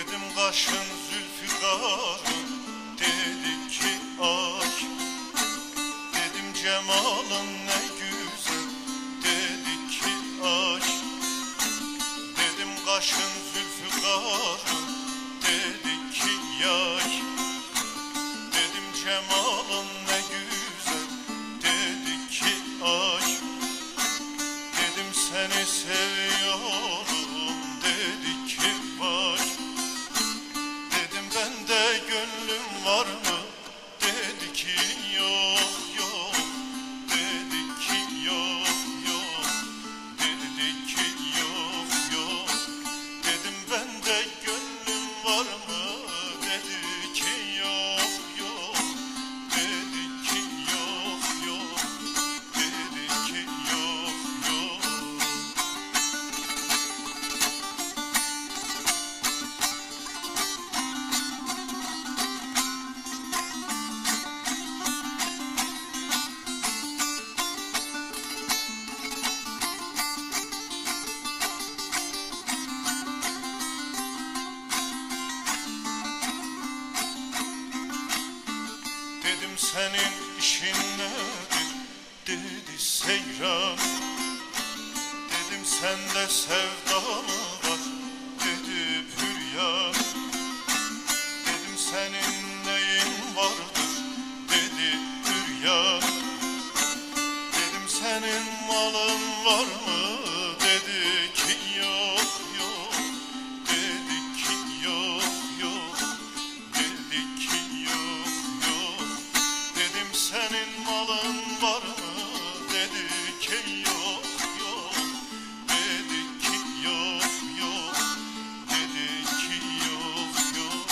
Dedim kaşın zülfü karın, dedi ki ay. Dedim cemalın ne güzel, dedi ki ay. Dedim kaşın zülfü karın, dedi ki yay. Dedim cemalın ne güzel, dedi ki ay. Dedim seni seviyorum, dedi ki vay. Dedim bende gönlüm var mı, dedi ki yok yok. Dedi ki yok yok, dedi ki yok yok. Dedim bende gönlüm var mı, dedi ki yok yok. Dedi ki yok yok, dedi ki yok yok. Dedim senin işin nedir, dedi seyran. Dedim sende sevda mı var, dedi hüryan. Dedim senin neyin vardır, dedi hüryan. Dedim senin malın var mı, dedi ki yok yok. Dedi ki yok yok, dedi ki yok yok. Dedim senin malın var mı, dedi ki yok yok. Dedi ki yok yok, dedi ki yok yok.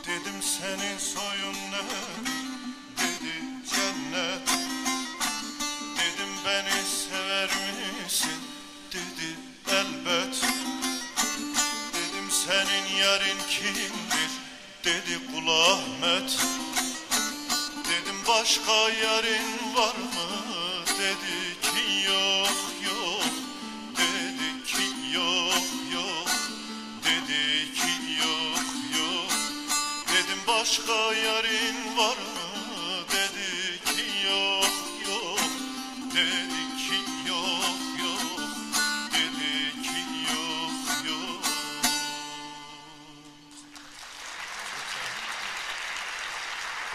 Dedim senin soyun ne, dedi cennet. Dedim beni sever misin, dedi elbet. Dedim senin yarın kimdir, dedi Kul Ahmet. Dedim başka yarın var mı, dedi ki yok yok. Dedi ki yok yok, dedi ki yok yok. Dedim başka yarın var mı, dedi ki yok yok. Dedi ki yok